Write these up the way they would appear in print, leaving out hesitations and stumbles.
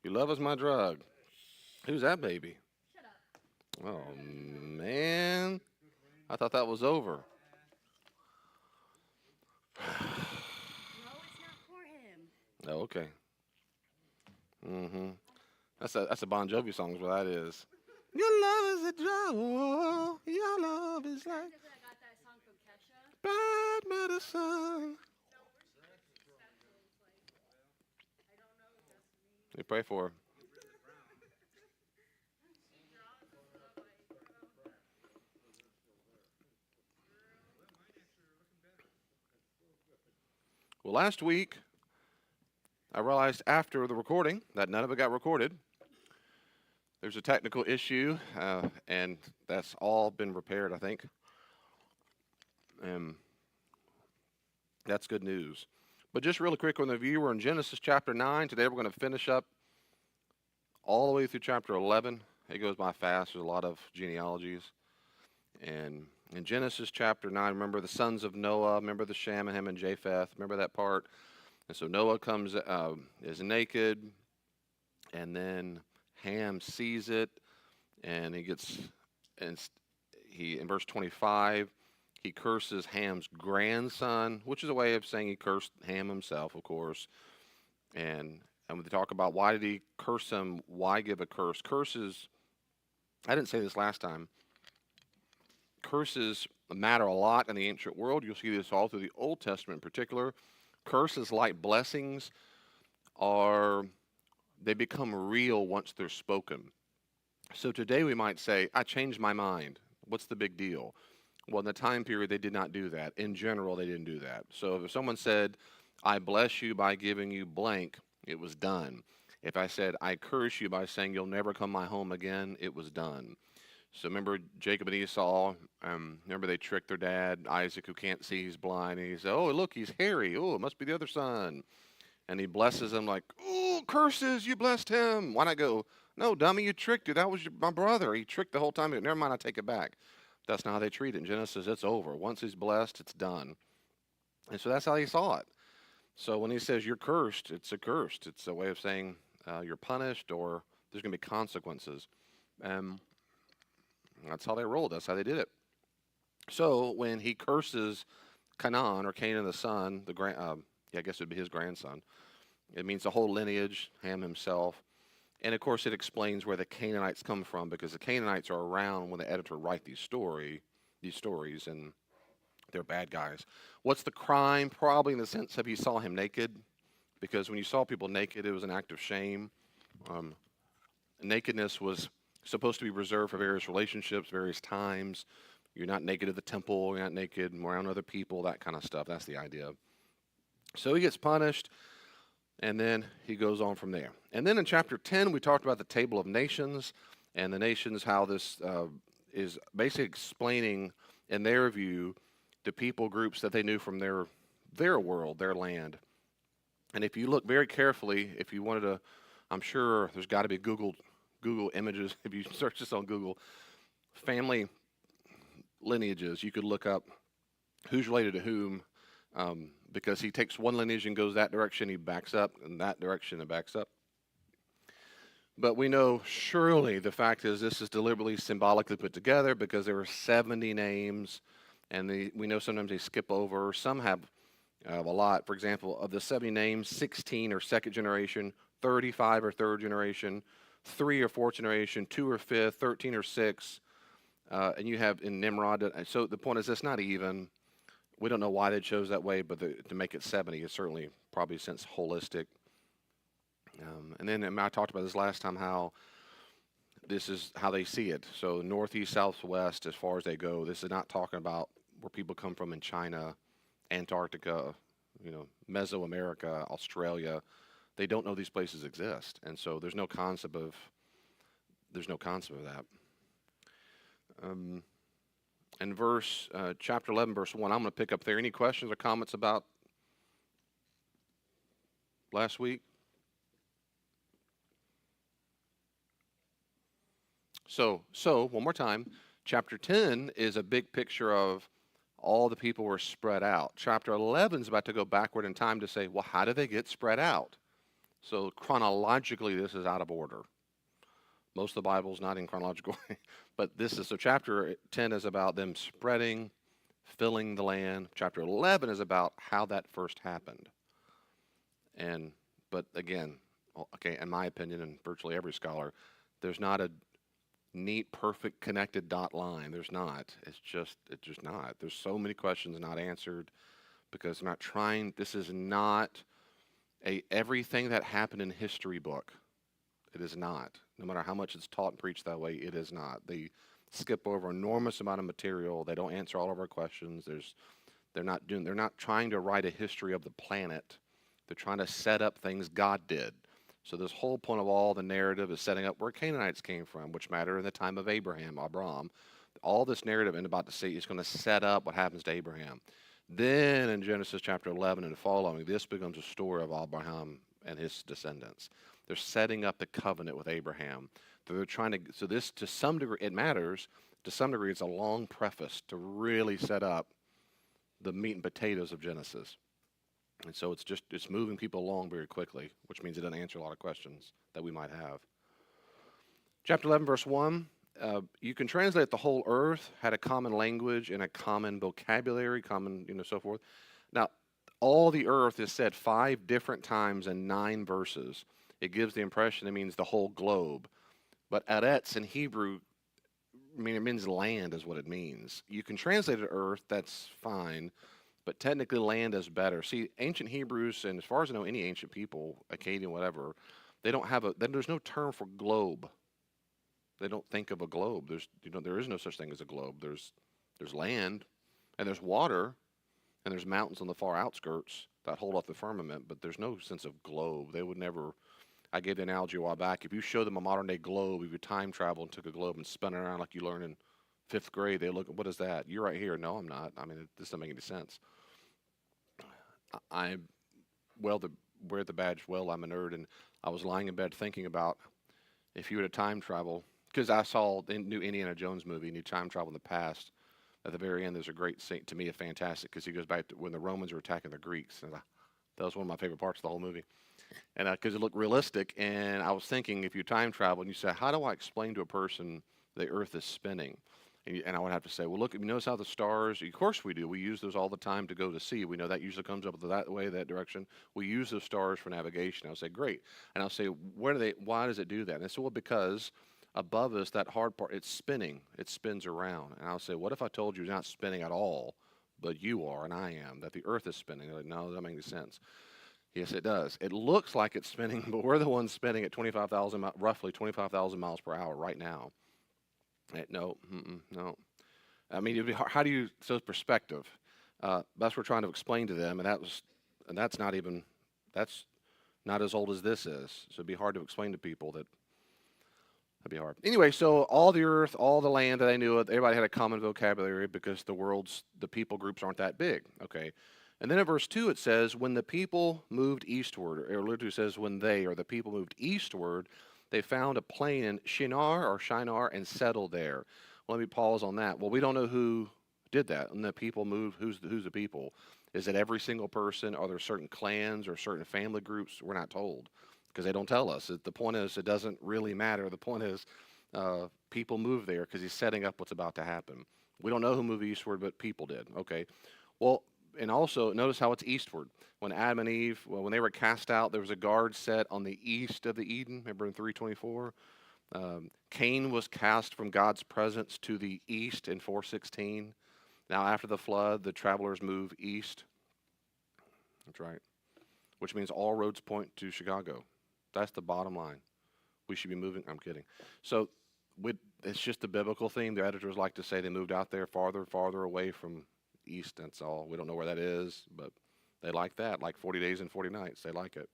Your love is my drug. Who's that baby? Oh, man. I thought that was over. Oh, okay. Mm-hmm. That's a Bon Jovi song is what that is. Your love is a drug. Oh, your love is like bad medicine. You pray for her. Well, last week I realized after the recording that none of it got recorded. There's a technical issue, and that's all been repaired, I think. And that's good news. But just really quick on the view, we're in Genesis chapter 9. Today we're going to finish up all the way through chapter 11. It goes by fast. There's a lot of genealogies. And in Genesis chapter 9, remember the sons of Noah, remember the Shem and Ham and Japheth, remember that part? And so Noah comes, is naked, and then Ham sees it, and he gets, and he in verse 25, he curses Ham's grandson, which is a way of saying he cursed Ham himself, of course. And when they talk about why did he curse him, why give a curse? Curses, I didn't say this last time. Curses matter a lot in the ancient world. You'll see this all through the Old Testament in particular. Curses, like blessings, they become real once they're spoken. So today we might say, I changed my mind. What's the big deal? Well, in the time period, they did not do that. In general, they didn't do that. So if someone said, I bless you by giving you blank, it was done. If I said, I curse you by saying you'll never come my home again, it was done. So remember Jacob and Esau, remember they tricked their dad, Isaac, who can't see, he's blind, and he said, oh, look, he's hairy. Oh, it must be the other son. And he blesses him like, oh, curses, you blessed him. Why not go, no, dummy, you tricked it. That was my brother. He tricked the whole time. Never mind, I take it back. That's not how they treat it. In Genesis, it's over. Once he's blessed, it's done. And so that's how he saw it. So when he says you're cursed, it's a cursed. It's a way of saying you're punished or there's going to be consequences. Um, that's how they rolled. That's how they did it. So when he curses Canaan or Canaan the son, I guess it would be his grandson. It means the whole lineage, Ham himself. And of course, it explains where the Canaanites come from because the Canaanites are around when the editor write these stories, and they're bad guys. What's the crime? Probably in the sense of he saw him naked, because when you saw people naked, it was an act of shame. Um, Nakedness was supposed to be reserved for various relationships, various times. You're not naked at the temple. You're not naked around other people. That kind of stuff. That's the idea. So he gets punished. And then he goes on from there. And then in chapter 10, we talked about the table of nations and the nations, how this is basically explaining, in their view, the people groups that they knew from their world, their land. And if you look very carefully, if you wanted to, I'm sure there's got to be Google images. If you search this on Google, family lineages, you could look up who's related to whom. Because he takes one lineage and goes that direction, he backs up, and that direction and backs up. But we know surely the fact is this is deliberately symbolically put together because there were 70 names, and we know sometimes they skip over. Some have a lot. For example, of the 70 names, 16 are second generation, 35 are third generation, 3 are fourth generation, 2 are fifth, 13 are sixth, and you have in Nimrod. So the point is, it's not even. We don't know why they chose that way, but to make it 70 is certainly probably since holistic. And then I talked about this last time, how this is how they see it. So northeast, southwest, as far as they go. This is not talking about where people come from in China, Antarctica, Mesoamerica, Australia. They don't know these places exist, and so there's no concept of that. In chapter 11, verse 1, I'm going to pick up there. Any questions or comments about last week? So one more time, chapter 10 is a big picture of all the people were spread out. Chapter 11 is about to go backward in time to say, well, how do they get spread out? So chronologically, this is out of order. Most of the Bible is not in chronological way, but this is so. Chapter 10 is about them spreading, filling the land. Chapter 11 is about how that first happened. And but again, okay, in my opinion, and virtually every scholar, there's not a neat, perfect, connected dot line. There's not. It's just not. There's so many questions not answered because they're not trying. This is not a everything that happened in history book. It is not. No matter how much it's taught and preached that way, it is not. They skip over an enormous amount of material. They don't answer all of our questions. They're not trying to write a history of the planet. They're trying to set up things God did. So this whole point of all the narrative is setting up where Canaanites came from, which matter in the time of Abraham. All this narrative and about to see is going to set up what happens to Abraham. Then in Genesis chapter 11 and following, this becomes a story of Abraham and his descendants. They're setting up the covenant with Abraham. They're trying to, so this to some degree, it matters. To some degree, it's a long preface to really set up the meat and potatoes of Genesis. And so it's moving people along very quickly, which means it doesn't answer a lot of questions that we might have. Chapter 11, verse 1, you can translate the whole earth had a common language and a common vocabulary, so forth. Now, all the earth is said 5 different times in 9 verses. It gives the impression it means the whole globe. But aretz in Hebrew, it means land is what it means. You can translate it earth, that's fine. But technically, land is better. See, ancient Hebrews, and as far as I know, any ancient people, Akkadian, whatever, there's no term for globe. They don't think of a globe. There is no such thing as a globe. There's land, and there's water, and there's mountains on the far outskirts that hold off the firmament. But there's no sense of globe. They would never. I gave the analogy a while back. If you show them a modern day globe, if you time travel and took a globe and spun it around like you learned in 5th grade, they look, what is that? You're right here. No, I'm not. This doesn't make any sense. Wear the badge well. I'm a nerd, and I was lying in bed thinking about if you were to time travel, because I saw the new Indiana Jones movie, and you time travel in the past. At the very end, there's a great scene, to me, a fantastic, because he goes back to when the Romans were attacking the Greeks, and that was one of my favorite parts of the whole movie, and because it looked realistic. And I was thinking, if you time travel and you say, how do I explain to a person the Earth is spinning? And I would have to say, well, look, you notice how the stars, of course we do. We use those all the time to go to sea. We know that usually comes up that way, that direction. We use those stars for navigation. I'll say, great. And I'll say, why does it do that? And they say, well, because above us, that hard part, it's spinning. It spins around. And I'll say, what if I told you it's not spinning at all, but you are and I am, that the earth is spinning? They're like, no, that doesn't make any sense. Yes, it does. It looks like it's spinning, but we're the ones spinning at roughly 25,000 miles per hour right now. No. It'd be hard. So perspective. That's what we're trying to explain to them, and that's not as old as this is. So it'd be hard to explain to people that'd be hard. Anyway, so all the earth, all the land that they knew, everybody had a common vocabulary because the people groups aren't that big. Okay. And then in verse 2 it says, when the people moved eastward, or literally says when the people moved eastward, they found a plain in Shinar and settled there. Well, let me pause on that. Well, we don't know who did that. And the people moved, who's the people? Is it every single person? Are there certain clans or certain family groups? We're not told because they don't tell us. The point is, it doesn't really matter. The point is, people moved there because he's setting up what's about to happen. We don't know who moved eastward, but people did. Okay. Well, and also notice how it's eastward. When Adam and Eve, when they were cast out, there was a guard set on the east of the Eden. Remember in 3:24? Cain was cast from God's presence to the east in 4:16. Now after the flood, the travelers move east. That's right. Which means all roads point to Chicago. That's the bottom line. We should be moving. I'm kidding. So it's just the biblical theme. The editors like to say they moved out there farther away from east. That's all. We don't know where that is, but they like that, like 40 days and 40 nights. They like it.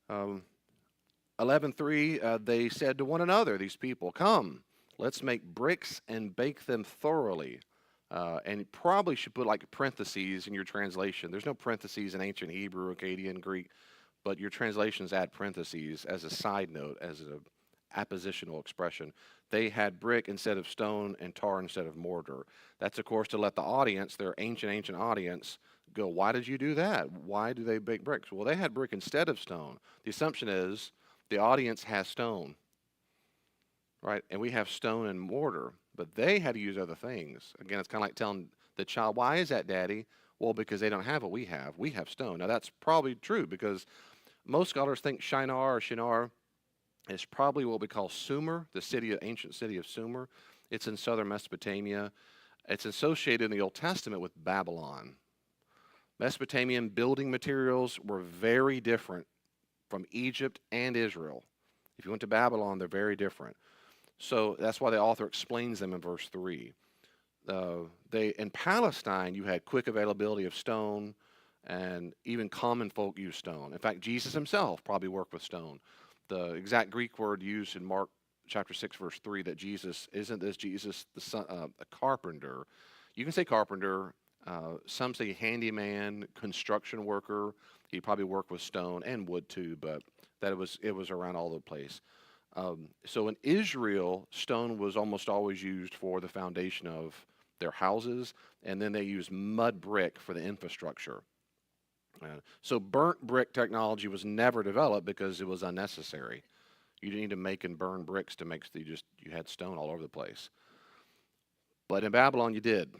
11:3, they said to one another, these people, come, let's make bricks and bake them thoroughly. And you probably should put like parentheses in your translation. There's no parentheses in ancient Hebrew, Akkadian, Greek, but your translations add parentheses as a side note, as an appositional expression. They had brick instead of stone and tar instead of mortar. That's, of course, to let the audience, their ancient audience, go, why did you do that? Why do they bake bricks? Well, they had brick instead of stone. The assumption is the audience has stone, right? And we have stone and mortar, but they had to use other things. Again, it's kind of like telling the child, why is that, Daddy? Well, because they don't have what we have. We have stone. Now, that's probably true because most scholars think Shinar is probably what we call Sumer, the ancient city of Sumer. It's in southern Mesopotamia. It's associated in the Old Testament with Babylon. Mesopotamian building materials were very different from Egypt and Israel. If you went to Babylon, they're very different. So that's why the author explains them in verse 3. In Palestine, you had quick availability of stone, and even common folk used stone. In fact, Jesus himself probably worked with stone. The exact Greek word used in Mark chapter 6, verse 3, that isn't this Jesus the son, a carpenter? You can say carpenter. Some say handyman, construction worker. He probably worked with stone and wood too, but that it was around all over the place. So in Israel, stone was almost always used for the foundation of their houses, and then they used mud brick for the infrastructure. So burnt brick technology was never developed because it was unnecessary. You didn't need to make and burn bricks to make, you had stone all over the place. But in Babylon, you did.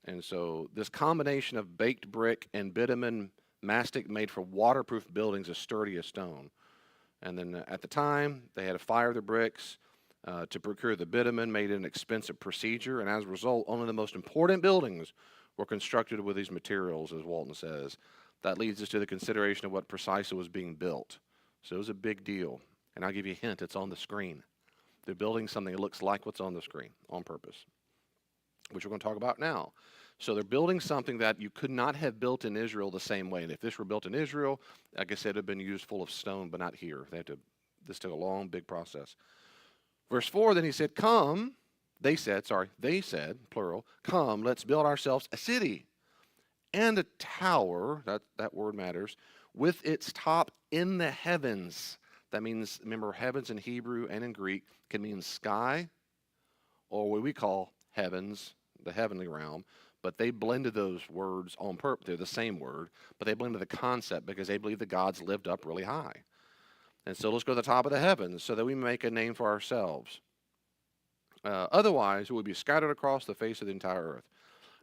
And so this combination of baked brick and bitumen mastic made for waterproof buildings as sturdy as stone. And then at the time, they had to fire the bricks. To procure the bitumen made it an expensive procedure, and as a result, only the most important buildings were constructed with these materials, as Walton says. That leads us to the consideration of what precisely was being built. So it was a big deal. And I'll give you a hint, it's on the screen. They're building something that looks like what's on the screen on purpose, which we're going to talk about now. So they're building something that you could not have built in Israel the same way. And if this were built in Israel, like I said, it would have been used full of stone, but not here. This took a long, big process. Verse 4, then he said, they said, plural, come, let's build ourselves a city and a tower, that word matters, with its top in the heavens. That means, remember, heavens in Hebrew and in Greek can mean sky, or what we call heavens, the heavenly realm, but they blended those words on purpose. They're the same word, but they blended the concept because they believe the gods lived up really high. And so let's go to the top of the heavens so that we make a name for ourselves. Otherwise, it would be scattered across the face of the entire earth.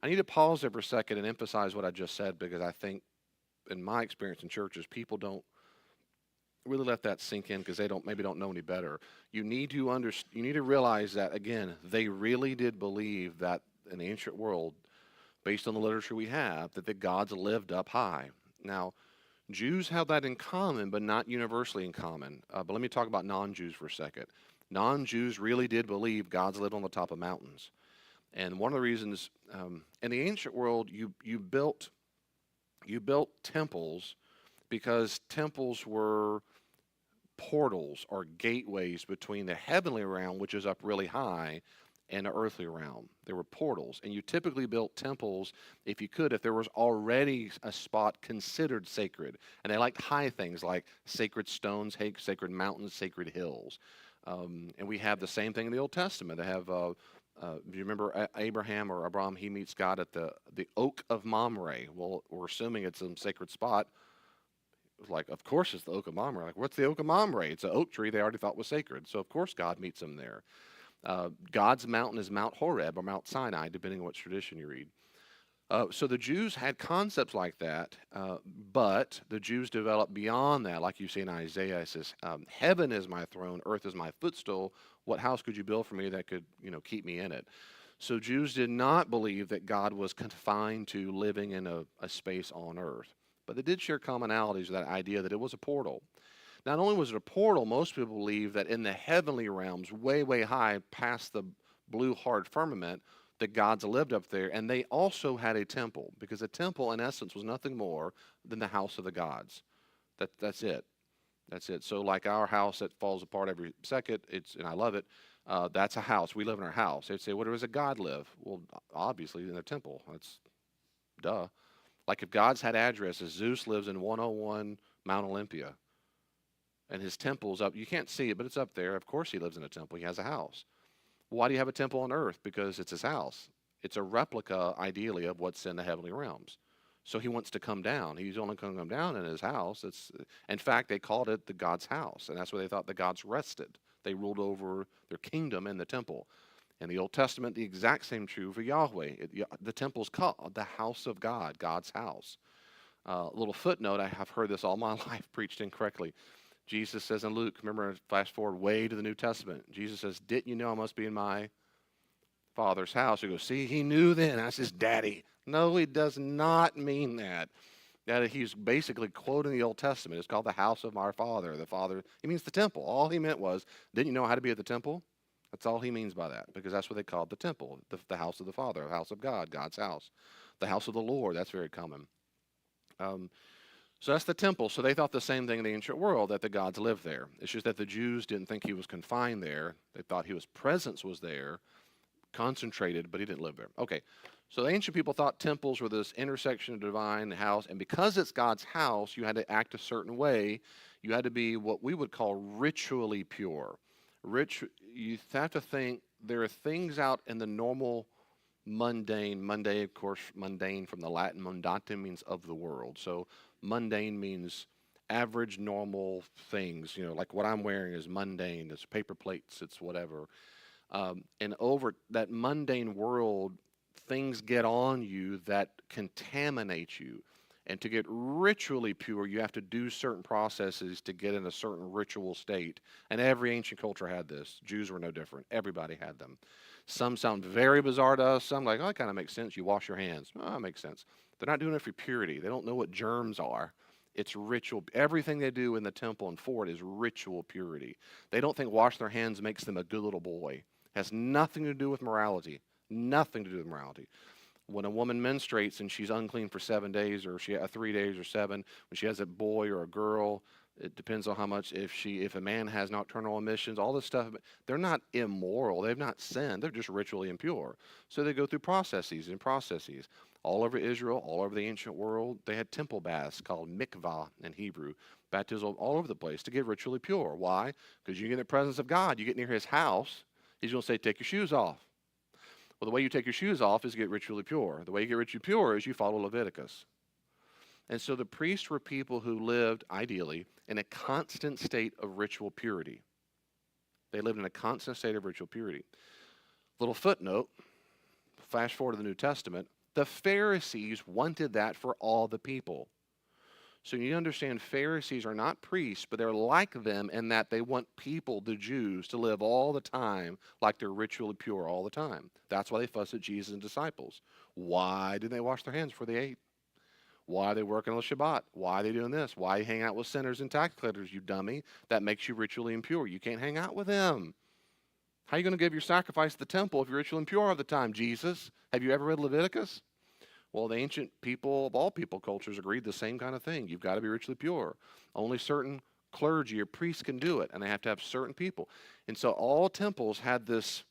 I need to pause there for a second and emphasize what I just said, because I think, in my experience in churches, people don't really let that sink in because they maybe don't know any better. You need to realize that, again, they really did believe that in the ancient world, based on the literature we have, that the gods lived up high. Now, Jews have that in common, but not universally in common. But let me talk about non-Jews for a second. Non-Jews really did believe gods lived on the top of mountains. And one of the reasons, in the ancient world, you built temples because temples were portals or gateways between the heavenly realm, which is up really high, and the earthly realm. There were portals, and you typically built temples if there was already a spot considered sacred. And they liked high things like sacred stones, sacred mountains, sacred hills. And we have the same thing in the Old Testament. They have, do you remember Abraham, he meets God at the Oak of Mamre. Well, we're assuming it's some sacred spot. Like, of course it's the Oak of Mamre. Like, what's the Oak of Mamre? It's an oak tree they already thought was sacred. So, of course, God meets them there. God's mountain is Mount Horeb or Mount Sinai, depending on which tradition you read. So the Jews had concepts like that, but the Jews developed beyond that. Like you see in Isaiah, it says, heaven is my throne, earth is my footstool. What house could you build for me that could, keep me in it? So Jews did not believe that God was confined to living in a space on earth. But they did share commonalities with that idea that it was a portal. Not only was it a portal, most people believe that in the heavenly realms, way, way high past the blue hard firmament, the gods lived up there, and they also had a temple, because a temple, in essence, was nothing more than the house of the gods. That's it. That's it. So like our house that falls apart every second, and I love it, that's a house. We live in our house. They'd say, where does a god live? Well, obviously in a temple. That's duh. Like if gods had addresses, Zeus lives in 101 Mount Olympia. And his temple's up. You can't see it, but it's up there. Of course he lives in a temple. He has a house. Why do you have a temple on earth? Because it's his house. It's a replica, ideally, of what's in the heavenly realms. So he wants to come down. He's only going to come down in his house. In fact, they called it the God's house, and that's where they thought the gods rested. They ruled over their kingdom in the temple. In the Old Testament, the exact same true for Yahweh. The temple's called the house of God, God's house. Little footnote, I have heard this all my life preached incorrectly. Jesus says in Luke, remember, fast forward way to the New Testament. Jesus says, didn't you know I must be in my Father's house? You go, see, he knew then. That's his daddy. No, he does not mean that. That he's basically quoting the Old Testament. It's called the house of our Father. The Father, he means the temple. All he meant was, didn't you know how to be at the temple? That's all he means by that, because that's what they called the temple, the house of the Father, the house of God, God's house. The house of the Lord, that's very common. So that's the temple. So they thought the same thing in the ancient world, that the gods lived there. It's just that the Jews didn't think he was confined there. They thought his presence was there, concentrated, but he didn't live there. Okay, so the ancient people thought temples were this intersection of divine house, and because it's God's house, you had to act a certain way. You had to be what we would call ritually pure. You have to think there are things out in the normal mundane, of course, mundane from the Latin mundatum means of the world. So mundane means average, normal things. Like what I'm wearing is mundane. It's paper plates. It's whatever. And over that mundane world, things get on you that contaminate you. And to get ritually pure, you have to do certain processes to get in a certain ritual state. And every ancient culture had this. Jews were no different. Everybody had them. Some sound very bizarre to us. Some like, oh, that kind of makes sense. You wash your hands. Oh, that makes sense. They're not doing it for purity. They don't know what germs are. It's ritual. Everything they do in the temple and for it is ritual purity. They don't think washing their hands makes them a good little boy. It has nothing to do with morality. Nothing to do with morality. When a woman menstruates and she's unclean for 7 days, or 3 days or 7, when she has a boy or a girl, it depends on how much. If a man has nocturnal emissions, all this stuff, they're not immoral. They've not sinned. They're just ritually impure. So they go through processes and processes. All over Israel, all over the ancient world, they had temple baths called mikvah in Hebrew, baptism all over the place to get ritually pure. Why? Because you get in the presence of God. You get near his house, he's going to say, take your shoes off. Well, the way you take your shoes off is get ritually pure. The way you get ritually pure is you follow Leviticus. And so the priests were people who lived, ideally, in a constant state of ritual purity. They lived in a constant state of ritual purity. Little footnote, flash forward to the New Testament, the Pharisees wanted that for all the people. So you understand Pharisees are not priests, but they're like them in that they want people, the Jews, to live all the time like they're ritually pure all the time. That's why they fuss at Jesus and disciples. Why didn't they wash their hands before they ate? Why are they working on the Shabbat? Why are they doing this? Why are you hanging out with sinners and tax collectors, you dummy? That makes you ritually impure. You can't hang out with them. How are you going to give your sacrifice to the temple if you're ritually impure all the time, Jesus? Have you ever read Leviticus? Well, the ancient people of all people cultures agreed the same kind of thing. You've got to be ritually pure. Only certain clergy or priests can do it, and they have to have certain people. And so all temples had this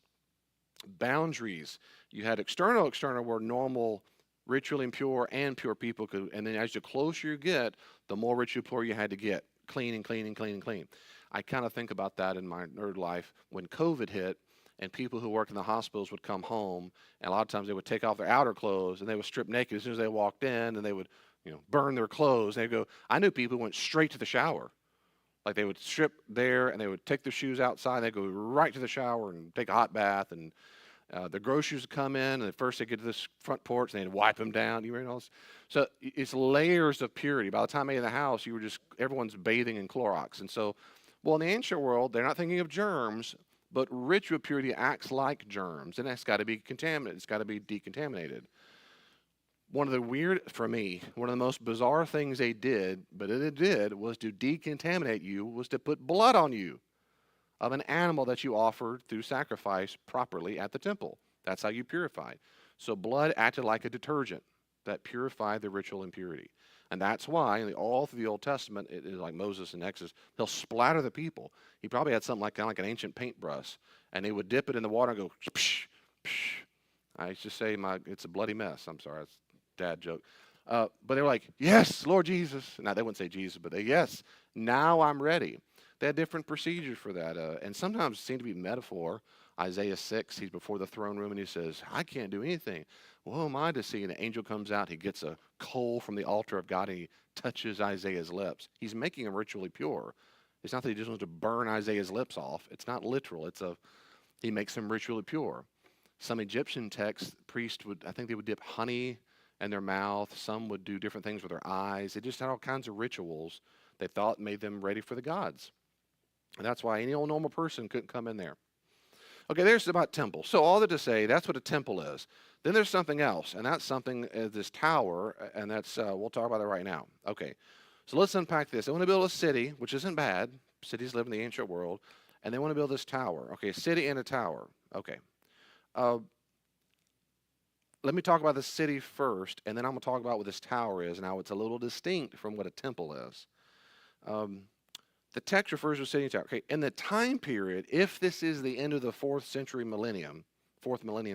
boundaries. You had external where normal, ritually impure and pure people could, and then as the closer you get, the more ritually pure you had to get. Clean and clean and clean and clean. I kind of think about that in my nerd life. When COVID hit, and people who work in the hospitals would come home, and a lot of times they would take off their outer clothes, and they would strip naked as soon as they walked in, and they would, burn their clothes. They'd go, I knew people who went straight to the shower. Like they would strip there, and they would take their shoes outside, and they'd go right to the shower and take a hot bath, and the groceries would come in, and first they'd get to this front porch, and they'd wipe them down. You remember all this? So it's layers of purity. By the time they get in the house, everyone's bathing in Clorox. And so, well, in the ancient world, they're not thinking of germs, but ritual purity acts like germs, and that's got to be contaminated. It's got to be decontaminated. One of the most bizarre things they did, but it did, was to decontaminate you, was to put blood on you of an animal that you offered through sacrifice properly at the temple. That's how you purified. So blood acted like a detergent that purified the ritual impurity. And that's why, all through the Old Testament, it is like Moses in Exodus, he'll splatter the people. He probably had something kind of like an ancient paintbrush, and they would dip it in the water and go, psh, psh. I used to say, it's a bloody mess. I'm sorry, it's a dad joke. But they were like, yes, Lord Jesus. Now, they wouldn't say Jesus, but yes, now I'm ready. They had different procedures for that, and sometimes it seemed to be metaphor. Isaiah 6, he's before the throne room and he says, I can't do anything. Well, who am I to see? And the angel comes out, he gets a coal from the altar of God and he touches Isaiah's lips. He's making him ritually pure. It's not that he just wants to burn Isaiah's lips off. It's not literal. He makes him ritually pure. Some Egyptian texts, priests would, I think they would dip honey in their mouth. Some would do different things with their eyes. They just had all kinds of rituals they thought made them ready for the gods. And that's why any old normal person couldn't come in there. Okay, there's about temple. So all that to say, that's what a temple is. Then there's something else, and that's something, this tower, and that's, we'll talk about that right now. Okay, so let's unpack this. They want to build a city, which isn't bad. Cities live in the ancient world, and they want to build this tower. Okay, a city and a tower. Okay. Let me talk about the city first, and then I'm going to talk about what this tower is and how it's a little distinct from what a temple is. The text refers to a city and tower. Okay, in the time period, if this is the end of the 4th millennium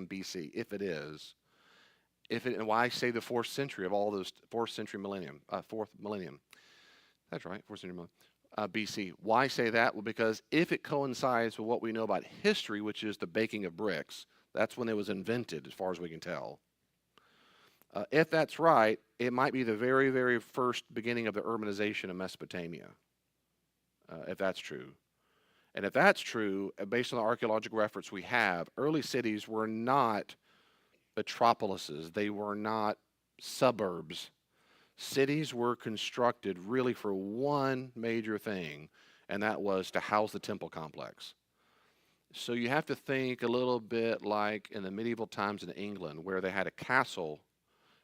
BC, if it is, and why I say the 4th century of all those 4th millennium. That's right, 4th century millennium. BC. Why say that? Well, because if it coincides with what we know about history, which is the baking of bricks, that's when it was invented, as far as we can tell. If that's right, it might be the very, very first beginning of the urbanization of Mesopotamia, if that's true. And if that's true, based on the archaeological reference we have, early cities were not metropolises. They were not suburbs. Cities were constructed really for one major thing, and that was to house the temple complex. So you have to think a little bit like in the medieval times in England, where they had a castle,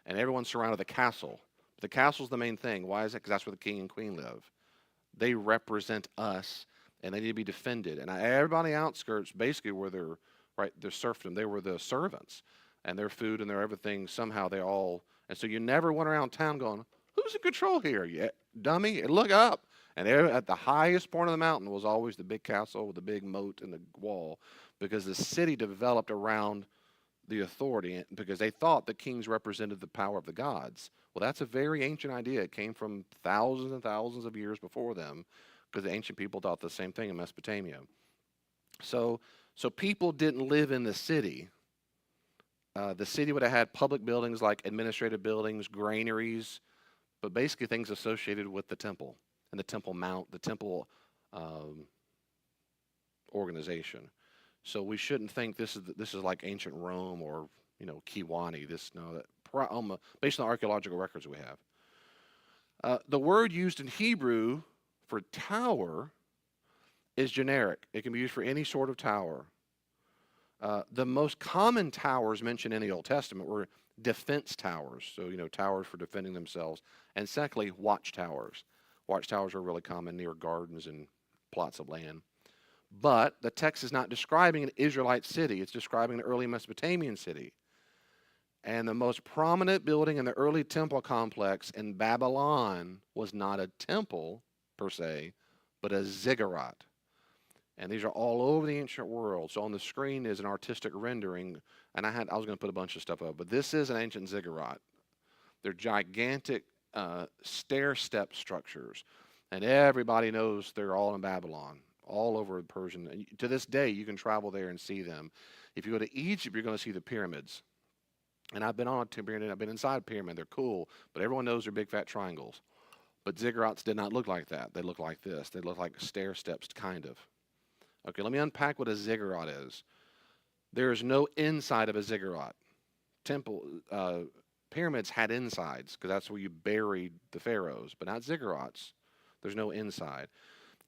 and everyone surrounded the castle. The castle's the main thing. Why is it? Because that's where the king and queen live. They represent us, and they need to be defended. And everybody on the outskirts basically were their serfdom. They were the servants, and their food and their everything, somehow they all, and so you never went around town going, who's in control here? Yeah, dummy, look up. And at the highest point of the mountain was always the big castle with the big moat and the wall, because the city developed around the authority, because they thought the kings represented the power of the gods. Well, that's a very ancient idea. It came from thousands and thousands of years before them, because the ancient people thought the same thing in Mesopotamia. So people didn't live in the city. The city would have had public buildings like administrative buildings, granaries, but basically things associated with the temple and the temple mount, the temple organization. So we shouldn't think this is like ancient Rome or Kiwani. Based on the archaeological records we have. The word used in Hebrew for tower is generic. It can be used for any sort of tower. The most common towers mentioned in the Old Testament were defense towers, so towers for defending themselves, and secondly, watchtowers. Watchtowers are really common near gardens and plots of land. But the text is not describing an Israelite city. It's describing an early Mesopotamian city. And the most prominent building in the early temple complex in Babylon was not a temple, per se, but a ziggurat. And these are all over the ancient world. So on the screen is an artistic rendering, and I was going to put a bunch of stuff up, but this is an ancient ziggurat. They're gigantic stair-step structures, and everybody knows they're all in Babylon, all over Persian. And to this day, you can travel there and see them. If you go to Egypt, you're going to see the pyramids. And I've been on a pyramid, I've been inside a pyramid. They're cool, but everyone knows they're big fat triangles. But ziggurats did not look like that. They look like this. They look like stair steps, kind of. Okay, let me unpack what a ziggurat is. There is no inside of a ziggurat. Pyramids had insides, because that's where you buried the pharaohs, but not ziggurats. There's no inside.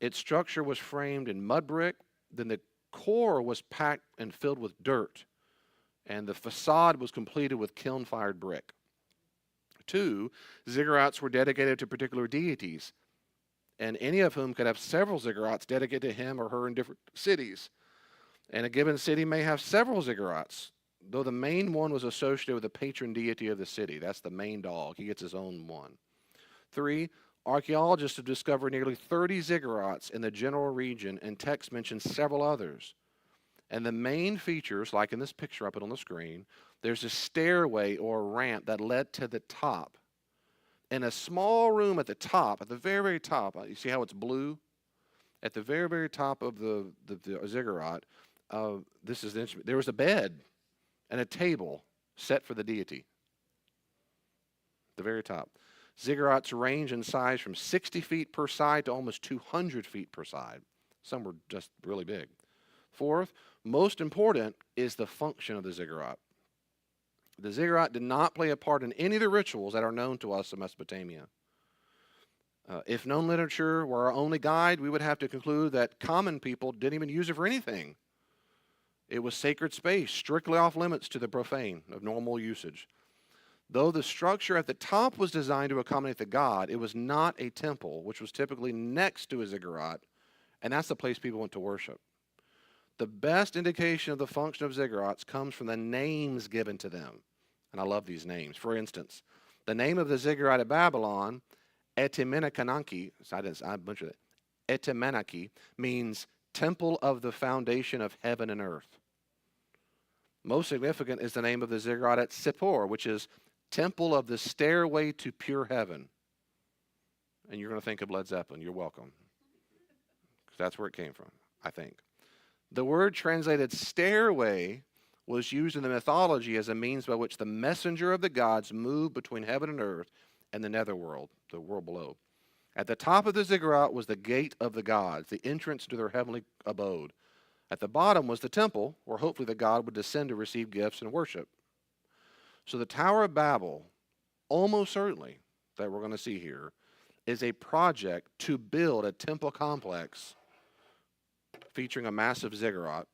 Its structure was framed in mud brick, then the core was packed and filled with dirt, and the facade was completed with kiln-fired brick. 2, ziggurats were dedicated to particular deities, and any of whom could have several ziggurats dedicated to him or her in different cities. And a given city may have several ziggurats, though the main one was associated with the patron deity of the city. That's the main dog. He gets his own one. 3, archaeologists have discovered nearly 30 ziggurats in the general region, and texts mention several others. And the main features, like in this picture I put on the screen, there's a stairway or a ramp that led to the top. In a small room at the top, at the very, very top, you see how it's blue? At the very, very top of the ziggurat, this is the instrument. There was a bed and a table set for the deity. The very top. Ziggurats range in size from 60 feet per side to almost 200 feet per side. Some were just really big. Fourth, most important is the function of the ziggurat. The ziggurat did not play a part in any of the rituals that are known to us in Mesopotamia. If known literature were our only guide, we would have to conclude that common people didn't even use it for anything. It was sacred space, strictly off limits to the profane of normal usage. Though the structure at the top was designed to accommodate the god, it was not a temple, which was typically next to a ziggurat, and that's the place people went to worship. The best indication of the function of ziggurats comes from the names given to them. And I love these names. For instance, the name of the ziggurat at Babylon, Etemenanki, I butchered it. Etemenanki means temple of the foundation of heaven and earth. Most significant is the name of the ziggurat at Sippor, which is temple of the stairway to pure heaven. And you're going to think of Led Zeppelin. You're welcome. Because that's where it came from, I think. The word translated stairway was used in the mythology as a means by which the messenger of the gods moved between heaven and earth and the netherworld, the world below. At the top of the ziggurat was the gate of the gods, the entrance to their heavenly abode. At the bottom was the temple, where hopefully the god would descend to receive gifts and worship. So the Tower of Babel, almost certainly, that we're going to see here, is a project to build a temple complex featuring a massive ziggurat,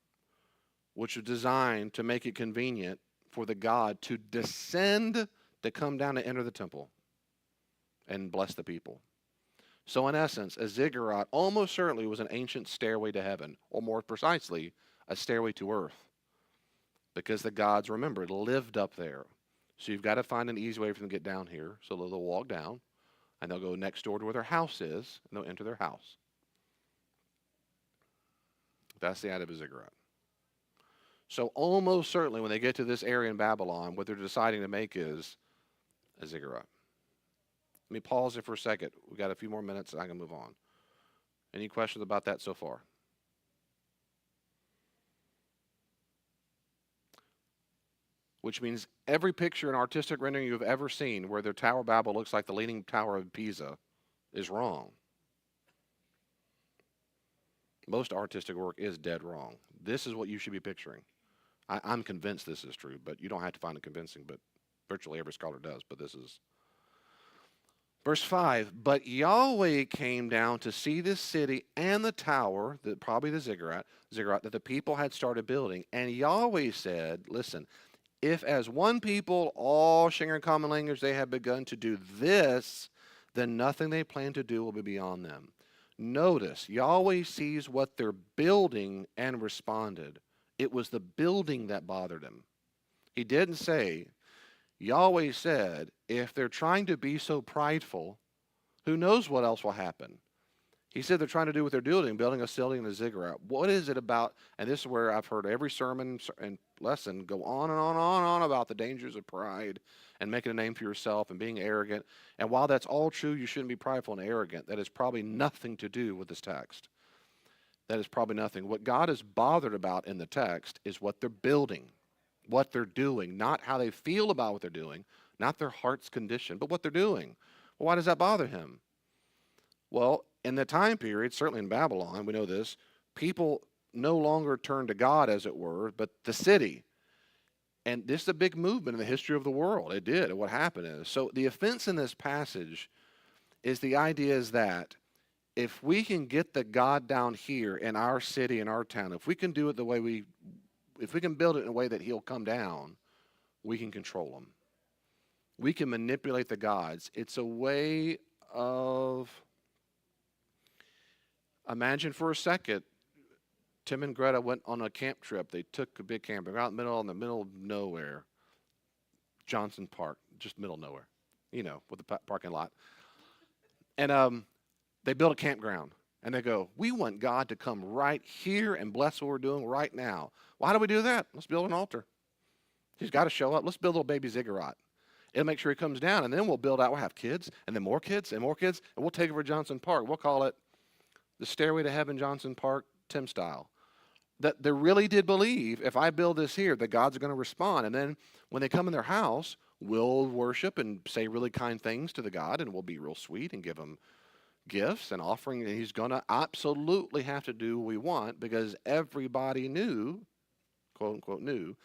which was designed to make it convenient for the god to descend, to come down and enter the temple and bless the people. So in essence, a ziggurat almost certainly was an ancient stairway to heaven, or more precisely, a stairway to earth, because the gods, remember, lived up there. So you've got to find an easy way for them to get down here. So they'll walk down, and they'll go next door to where their house is, and they'll enter their house. That's the idea of a ziggurat. So almost certainly when they get to this area in Babylon, what they're deciding to make is a ziggurat. Let me pause it for a second. We've got a few more minutes and I can move on. Any questions about that so far? Which means every picture and artistic rendering you've ever seen where the Tower of Babel looks like the Leaning Tower of Pisa is wrong. Most artistic work is dead wrong. This is what you should be picturing. I'm convinced this is true, but you don't have to find it convincing, but virtually every scholar does, but this is. Verse 5, but Yahweh came down to see this city and the tower, probably the ziggurat, that the people had started building. And Yahweh said, listen, if as one people, all sharing a common language, they have begun to do this, then nothing they plan to do will be beyond them. Notice, Yahweh sees what they're building and responded. It was the building that bothered him. He didn't say, Yahweh said, if they're trying to be so prideful, who knows what else will happen? He said they're trying to do what they're doing, building a city and a ziggurat. What is it about? And this is where I've heard every sermon and lesson go on and on and on about the dangers of pride and making a name for yourself and being arrogant. And while that's all true, you shouldn't be prideful and arrogant. That has probably nothing to do with this text. That is probably nothing. What God is bothered about in the text is what they're building, what they're doing, not how they feel about what they're doing, not their heart's condition, but what they're doing. Well, why does that bother him? Well, in the time period, certainly in Babylon, we know this, people no longer turned to God, as it were, but the city. And this is a big movement in the history of the world. It did. What happened is, so the offense in this passage is the idea is that if we can get the God down here in our city, in our town, if we can do it the way if we can build it in a way that he'll come down, we can control him. We can manipulate the gods. It's a way of, imagine for a second, Tim and Greta went on a camp trip. They took a big camper out in the middle of nowhere, Johnson Park, just middle of nowhere, with the parking lot. And they built a campground. And they go, we want God to come right here and bless what we're doing right now. Well, how do we do that? Let's build an altar. He's got to show up. Let's build a little baby ziggurat. It'll make sure he comes down, and then we'll build out. We'll have kids, and then more kids, and more kids, and we'll take over Johnson Park. We'll call it The Stairway to Heaven, Johnson Park, Tim style. That they really did believe if I build this here, that God's going to respond. And then when they come in their house, we'll worship and say really kind things to the God, and we'll be real sweet and give him gifts and offering. And he's going to absolutely have to do what we want because everybody knew, quote unquote, knew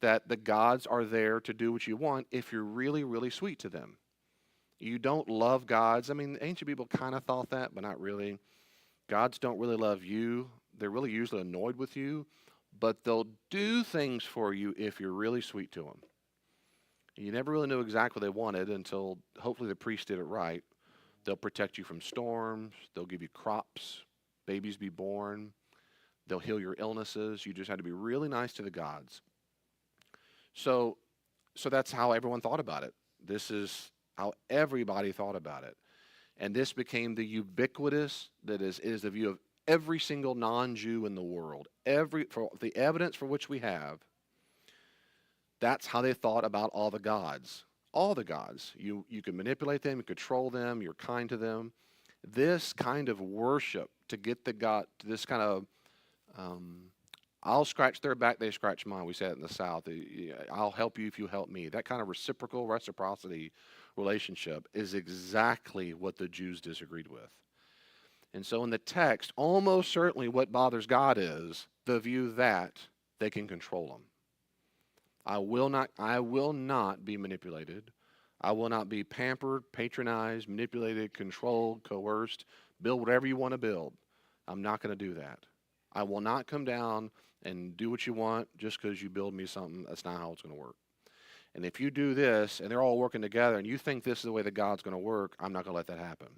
that the gods are there to do what you want if you're really, really sweet to them. You don't love gods. I mean, ancient people kind of thought that, but not really. Gods don't really love you. They're really usually annoyed with you, but they'll do things for you if you're really sweet to them. You never really knew exactly what they wanted until hopefully the priest did it right. They'll protect you from storms. They'll give you crops, babies be born. They'll heal your illnesses. You just had to be really nice to the gods. So that's how everyone thought about it. This is how everybody thought about it. And this became the ubiquitous, that is the view of every single non-Jew in the world. For the evidence for which we have, that's how they thought about all the gods. All the gods. You can manipulate them, you control them, you're kind to them. This kind of worship to get the God, this kind of, I'll scratch their back, they scratch mine. We say it in the South. I'll help you if you help me. That kind of reciprocity relationship is exactly what the Jews disagreed with. And so in the text, almost certainly what bothers God is the view that they can control them. I will not be manipulated. I will not be pampered, patronized, manipulated, controlled, coerced. Build whatever you want to build. I'm not going to do that. I will not come down and do what you want just because you build me something. That's not how it's going to work. And if you do this, and they're all working together, and you think this is the way that God's going to work, I'm not going to let that happen.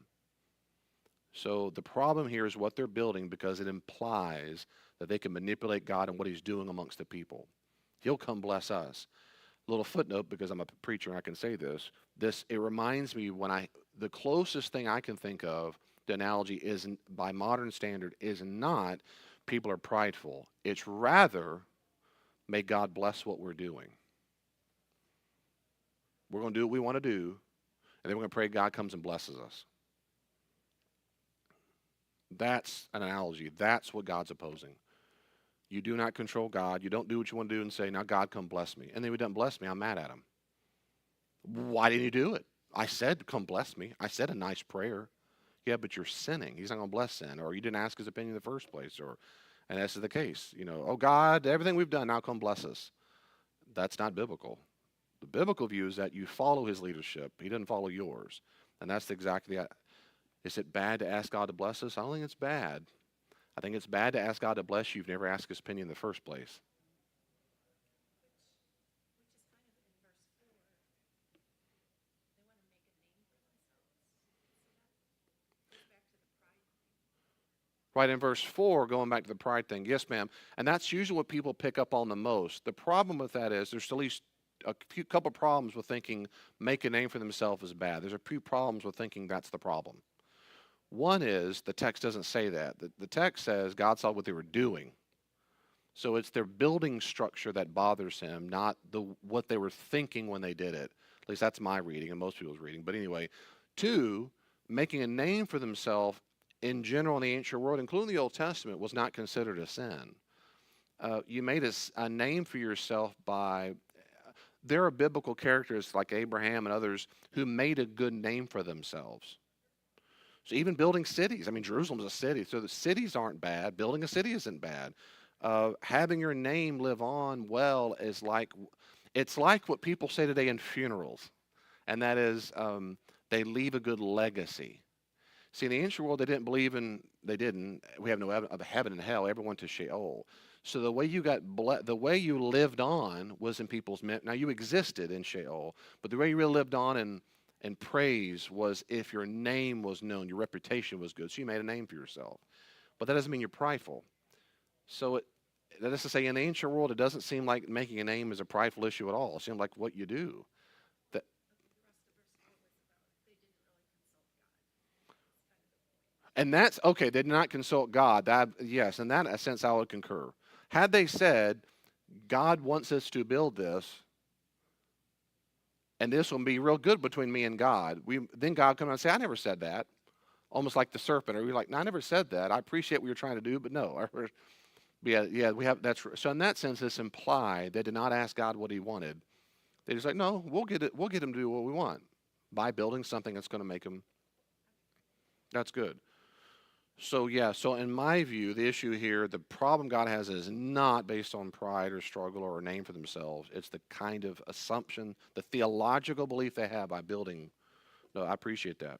So the problem here is what they're building, because it implies that they can manipulate God and what he's doing amongst the people. He'll come bless us. A little footnote, because I'm a preacher and I can say this. It reminds me the closest thing I can think of, the analogy isn't, by modern standard, is not people are prideful. It's rather, may God bless what we're doing. We're going to do what we want to do, and then we're going to pray God comes and blesses us. That's an analogy. That's what God's opposing. You do not control God. You don't do what you want to do and say, now God come bless me. And then if he doesn't bless me, I'm mad at him. Why didn't you do it? I said, come bless me. I said a nice prayer. Yeah, but you're sinning. He's not going to bless sin. Or you didn't ask his opinion in the first place. And that's the case. Oh God, everything we've done, now come bless us. That's not biblical. The biblical view is that you follow his leadership. He doesn't follow yours. And that's exactly the. Is it bad to ask God to bless us? I don't think it's bad. I think it's bad to ask God to bless you. You've never asked his opinion in the first place. Right, in verse 4, going back to the pride thing. Yes, ma'am. And that's usually what people pick up on the most. The problem with that is there's at least couple problems with thinking make a name for themselves is bad. There's a few problems with thinking that's the problem. One is the text doesn't say that. The text says God saw what they were doing. So it's their building structure that bothers him, not what they were thinking when they did it. At least that's my reading and most people's reading. But anyway, 2, making a name for themselves in general in the ancient world, including the Old Testament, was not considered a sin. You made a name for yourself by... There are biblical characters like Abraham and others who made a good name for themselves. So even building cities, I mean, Jerusalem's a city, so the cities aren't bad. Building a city isn't bad. Having your name live on well is it's like what people say today in funerals, and that is they leave a good legacy. See, in the ancient world, they didn't. We have no evidence of heaven and hell. Everyone went to Sheol. So the way the way you lived on was in people's now you existed in Sheol, but the way you really lived on and praise was if your name was known, your reputation was good. So you made a name for yourself. But that doesn't mean you're prideful. So that is to say, in the ancient world, it doesn't seem like making a name is a prideful issue at all. It seems like what you do. And that's, okay, they did not consult God. Yes, in that sense, I would concur. Had they said, God wants us to build this, and this will be real good between me and God, then God come out and say, I never said that. almost like the serpent. Or you're like, no, I never said that. I appreciate what you're trying to do, but no. Yeah, we have that's so in that sense, it's implied they did not ask God what He wanted. They just like, no, we'll get it. We'll get Him to do what we want by building something that's going to make Him. That's good. So yeah, so in my view, the issue here, the problem God has is not based on pride or struggle or a name for themselves. It's the kind of assumption, the theological belief they have by building. No, I appreciate that.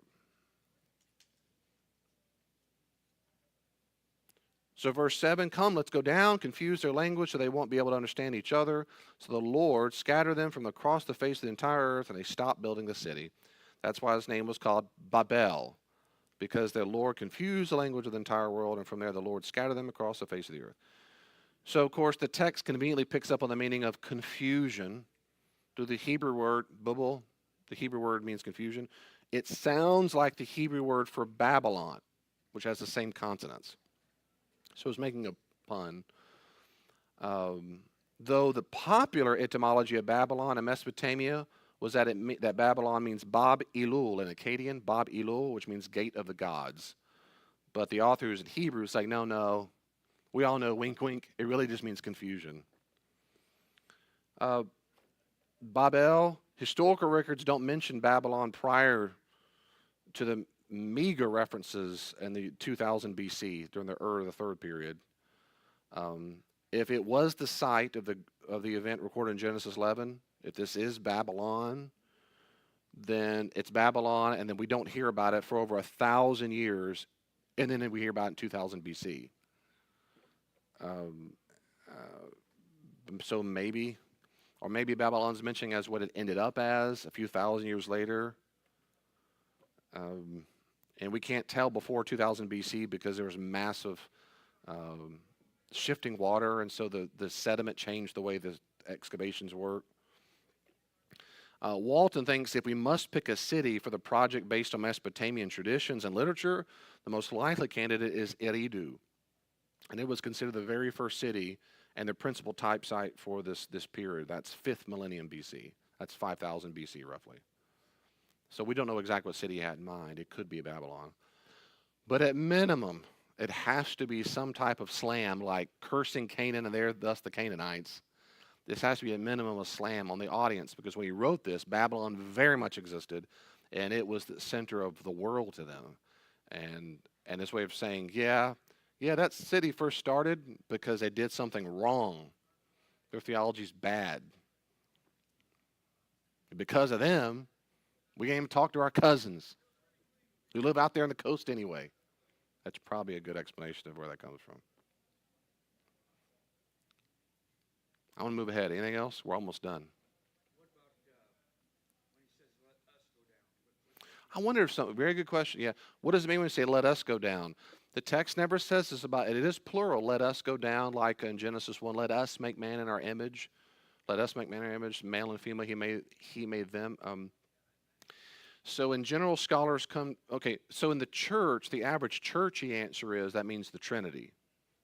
So verse 7, come, let's go down, confuse their language so they won't be able to understand each other. So the Lord scattered them from across the face of the entire earth, and they stopped building the city. That's why his name was called Babel, because the Lord confused the language of the entire world, and from there the Lord scattered them across the face of the earth. So, of course, the text conveniently picks up on the meaning of confusion. To the Hebrew word, bubble, the Hebrew word means confusion. It sounds like the Hebrew word for Babylon, which has the same consonants. So it's making a pun. Though the popular etymology of Babylon in Mesopotamia was that that Babylon means Bab Elul in Akkadian, Bab Elul, which means gate of the gods. But the authors in Hebrew say, no, no, we all know, wink, wink, it really just means confusion. Babel, historical records don't mention Babylon prior to the meager references in the 2000 BC during the Ur of the Third period. If it was the site of the event recorded in Genesis 11, if this is Babylon, then it's Babylon, and then we don't hear about it for over 1,000 years, and then we hear about it in 2000 BC. So maybe, or maybe Babylon's mentioning as what it ended up as a few thousand years later. And we can't tell before 2000 BC because there was massive shifting water, and so the sediment changed the way the excavations work. Walton thinks if we must pick a city for the project based on Mesopotamian traditions and literature, the most likely candidate is Eridu. And it was considered the very first city and the principal type site for this period. That's 5th millennium BC. That's 5000 BC roughly. So we don't know exactly what city he had in mind. It could be Babylon. But at minimum, it has to be some type of slam like cursing Canaan and there, thus the Canaanites. This has to be a minimum of slam on the audience, because when he wrote this, Babylon very much existed, and it was the center of the world to them. And this way of saying, yeah, that city first started because they did something wrong. Their theology's bad. Because of them, we can't even talk to our cousins who live out there on the coast anyway. That's probably a good explanation of where that comes from. I want to move ahead. Anything else? We're almost done. What about when he says, let us go down? I wonder if something, very good question. Yeah. What does it mean when you say, let us go down? The text never says this about it. It is plural, let us go down, like in Genesis 1, let us make man in our image. Let us make man in our image, male and female, he made them. So in general, scholars so in the church, the average churchy answer is, that means the Trinity.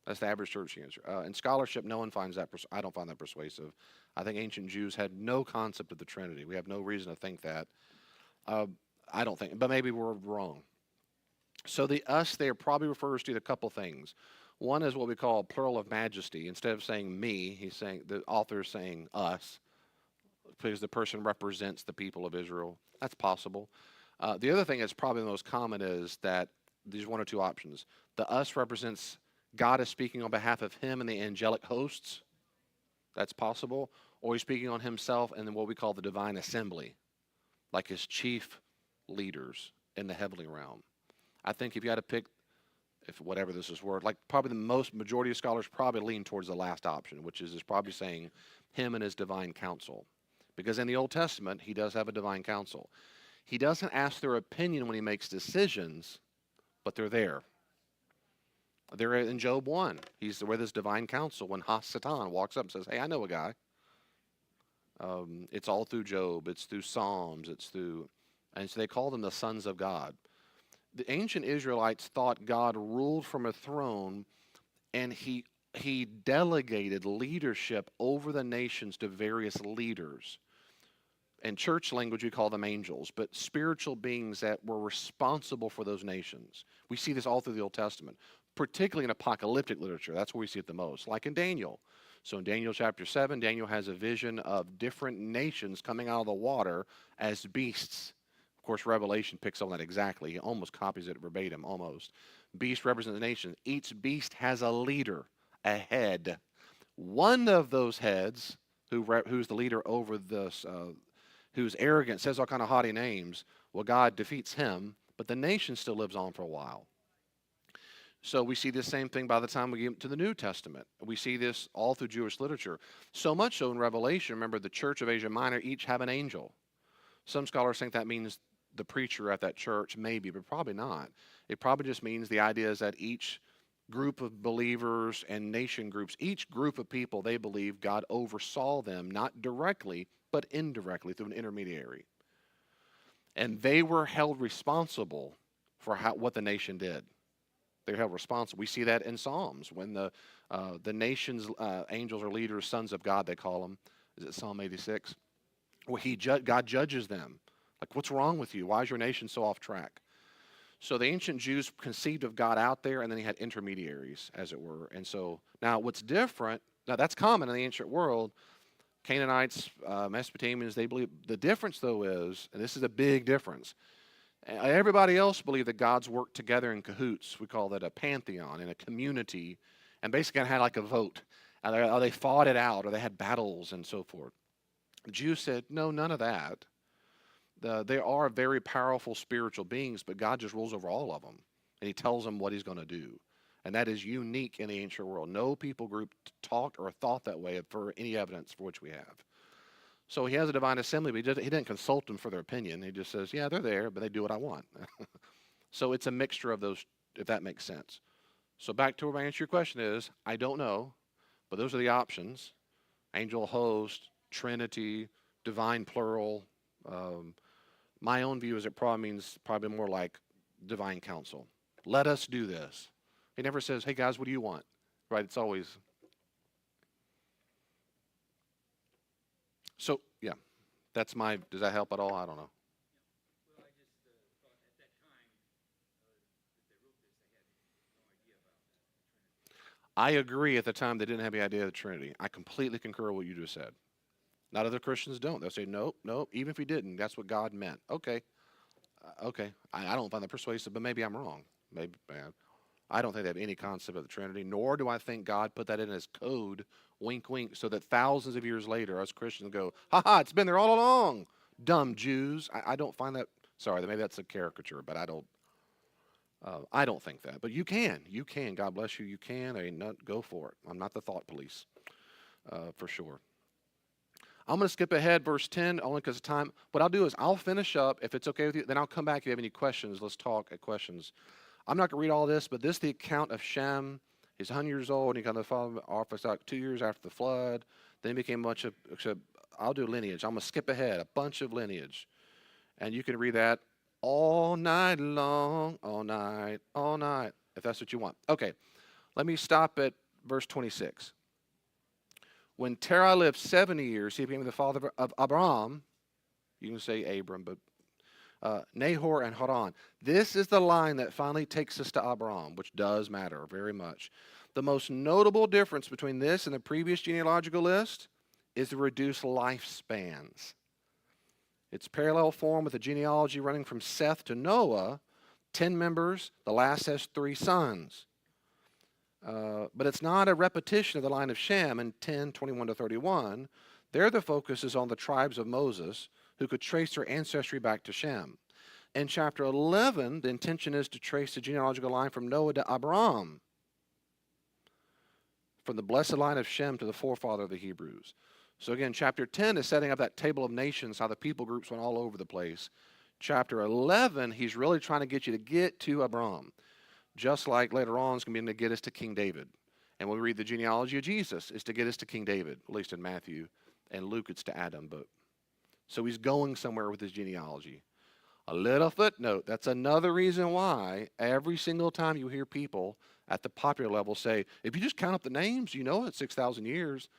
That's the average churchy answer. In scholarship, no one finds that, I don't find that persuasive. I think ancient Jews had no concept of the Trinity. We have no reason to think that. I don't think, but maybe we're wrong. So the us there probably refers to a couple things. One is what we call plural of majesty. Instead of saying me, the author is saying us, because the person represents the people of Israel. That's possible. The other thing that's probably the most common is that there's one or two options. The us represents God is speaking on behalf of him and the angelic hosts. That's possible. Or he's speaking on himself and then what we call the divine assembly, like his chief leaders in the heavenly realm. I think if you had to pick, if whatever this is worth, like probably the majority of scholars probably lean towards the last option, which is probably saying him and his divine council. Because in the Old Testament, he does have a divine council. He doesn't ask their opinion when he makes decisions, but they're there. They're in Job 1. He's with his divine counsel when Satan walks up and says, hey, I know a guy. It's all through Job. It's through Psalms. And so they call them the sons of God. The ancient Israelites thought God ruled from a throne, and he delegated leadership over the nations to various leaders. In church language, we call them angels, but spiritual beings that were responsible for those nations. We see this all through the Old Testament, particularly in apocalyptic literature. That's where we see it the most, like in Daniel. So in Daniel chapter 7, Daniel has a vision of different nations coming out of the water as beasts. Of course, Revelation picks up on that exactly. He almost copies it verbatim, almost. Beast represents the nation. Each beast has a leader, a head. One of those heads, who's the leader over this, who's arrogant, says all kind of haughty names, well, God defeats him, but the nation still lives on for a while. So we see the same thing by the time we get to the New Testament. We see this all through Jewish literature. So much so in Revelation, remember, the church of Asia Minor each have an angel. Some scholars think that means the preacher at that church, maybe, but probably not. It probably just means the idea is that each group of believers and nation groups, each group of people, they believe God oversaw them, not directly, but indirectly through an intermediary. And they were held responsible for what the nation did. They're held responsible. We see that in Psalms when the nation's angels or leaders, sons of God, they call them. Is it Psalm 86? Where God judges them. Like, what's wrong with you? Why is your nation so off track? So the ancient Jews conceived of God out there, and then he had intermediaries, as it were. And so now what's different, now that's common in the ancient world. Canaanites, Mesopotamians, they believe. The difference, though, is, and this is a big difference, everybody else believed that gods worked together in cahoots. We call that a pantheon, in a community, and basically kind of had like a vote. Or they fought it out, or they had battles and so forth. The Jews said, no, none of that. They are very powerful spiritual beings, but God just rules over all of them, and he tells them what he's going to do. And that is unique in the ancient world. No people group talked or thought that way for any evidence for which we have. So he has a divine assembly, but he didn't consult them for their opinion. He just says, yeah, they're there, but they do what I want. So it's a mixture of those, if that makes sense. So back to where my answer to your question is, I don't know, but those are the options. Angel host, Trinity, divine plural. My own view is it probably means more like divine counsel. Let us do this. He never says, hey guys, what do you want? Right? It's always. So, yeah, that's does that help at all? I don't know. Well, I just thought at that time that they wrote this, they had no idea about the Trinity. I agree at the time they didn't have any idea of the Trinity. I completely concur with what you just said. Not other Christians don't. They'll say, nope, even if he didn't, that's what God meant. Okay. Okay. I don't find that persuasive, but maybe I'm wrong. Maybe, man. I don't think they have any concept of the Trinity, nor do I think God put that in as code, wink, wink, so that thousands of years later, us Christians go, ha, it's been there all along, dumb Jews. I don't find that, sorry, maybe that's a caricature, but I don't think that. But you can, God bless you, you can, go for it. I'm not the thought police, for sure. I'm going to skip ahead, verse 10, only because of time. What I'll do is I'll finish up, if it's okay with you, then I'll come back if you have any questions. Let's talk at questions. I'm not going to read all this, but this is the account of Shem. He's 100 years old, and he kind of followed office like 2 years after the flood. Then he became a bunch of, I'll do lineage. I'm going to skip ahead, a bunch of lineage. And you can read that all night long, all night, if that's what you want. Okay, let me stop at verse 26. When Terah lived 70 years, he became the father of Abraham. You can say Abram, but Nahor and Haran. This is the line that finally takes us to Abraham, which does matter very much. The most notable difference between this and the previous genealogical list is the reduced lifespans. It's parallel form with the genealogy running from Seth to Noah, 10 members, the last has 3 sons. But it's not a repetition of the line of Shem in 10:21 to 31. There the focus is on the tribes of Moses, who could trace their ancestry back to Shem. In chapter 11, the intention is to trace the genealogical line from Noah to Abraham, from the blessed line of Shem to the forefather of the Hebrews. So again, chapter 10 is setting up that table of nations, how the people groups went all over the place. Chapter 11, he's really trying to get you to get to Abraham. Just like later on, it's going to be to get us to King David. And when we read the genealogy of Jesus, it's to get us to King David, at least in Matthew. And Luke, it's to Adam. So he's going somewhere with his genealogy. A little footnote, that's another reason why every single time you hear people at the popular level say, if you just count up the names, you know it's 6,000 years.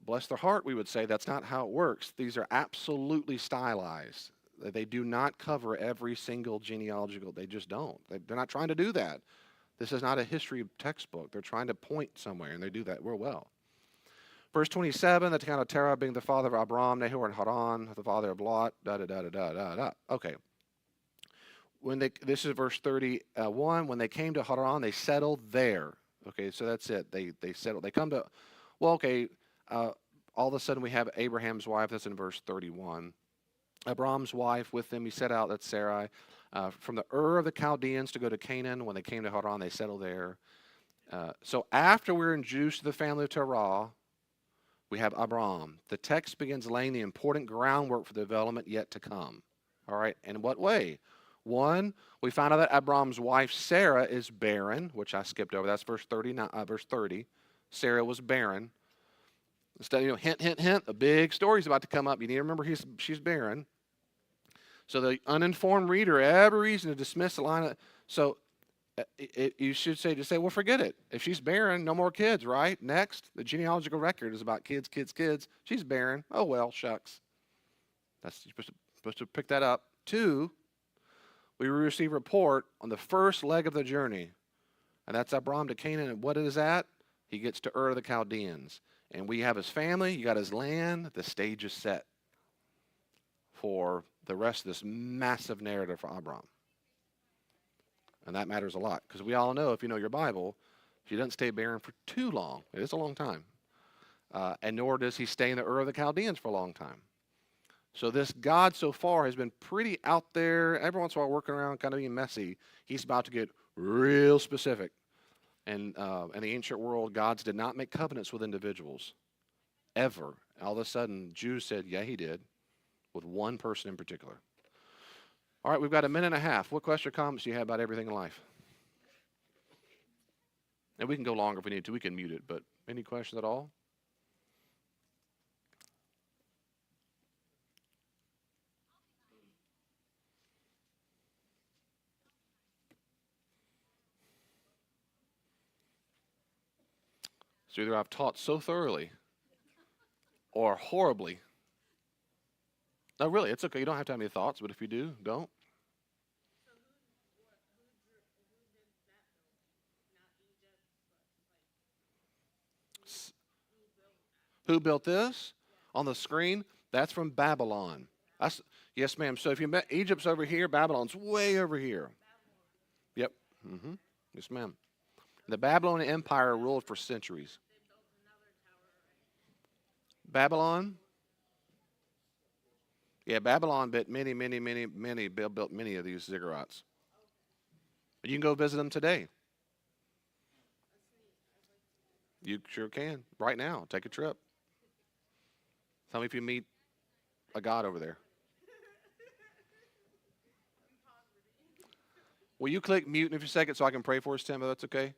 bless their heart, we would say that's not how it works. These are absolutely stylized. They do not cover every single genealogical. They just don't. They're not trying to do that. This is not a history textbook. They're trying to point somewhere, and they do that real well. Verse 27, the town of Terah being the father of Abram, Nahor, and Haran, the father of Lot, da-da-da-da-da-da-da. Okay. This is verse 31. When they came to Haran, they settled there. Okay, so that's it. They settled. They come to, well, okay, all of a sudden we have Abraham's wife. That's in verse 31. Abram's wife with them, he set out, that's Sarai, from the Ur of the Chaldeans to go to Canaan. When they came to Haran, they settled there. So after we're introduced to the family of Terah, we have Abram. The text begins laying the important groundwork for the development yet to come. All right, in what way? One, we find out that Abram's wife Sarah is barren, which I skipped over. That's verse 30. Sarah was barren. Instead, hint, hint, hint. A big story's about to come up. You need to remember she's barren. So the uninformed reader, every reason to dismiss the line. You should say, well, forget it. If she's barren, no more kids, right? Next, the genealogical record is about kids, kids, kids. She's barren. Oh, well, shucks. You're supposed to pick that up. Two, we receive a report on the first leg of the journey, and that's Abram to Canaan. And what is that? He gets to Ur of the Chaldeans. And we have his family, you got his land, the stage is set for the rest of this massive narrative for Abram. And that matters a lot, because we all know, if you know your Bible, she doesn't stay barren for too long. It is a long time. And nor does he stay in the Ur of the Chaldeans for a long time. So this God so far has been pretty out there, every once in a while working around, kind of being messy. He's about to get real specific. And in the ancient world, gods did not make covenants with individuals, ever. All of a sudden, Jews said, yeah, he did, with one person in particular. All right, we've got a minute and a half. What questions or comments do you have about everything in life? And we can go longer if we need to. We can mute it, but any questions at all? So either I've taught so thoroughly or horribly. No, really, it's okay. You don't have to have any thoughts, but if you do, don't. Who built this? On the screen, that's from Babylon. Yes, ma'am. So if you met, Egypt's over here, Babylon's way over here. Yep. Yes, ma'am. The Babylonian Empire ruled for centuries. Babylon? Yeah, Babylon built built many of these ziggurats. You can go visit them today. You sure can. Right now, take a trip. Tell me if you meet a god over there. Will you click mute in a few seconds so I can pray for us, Tim, if that's okay?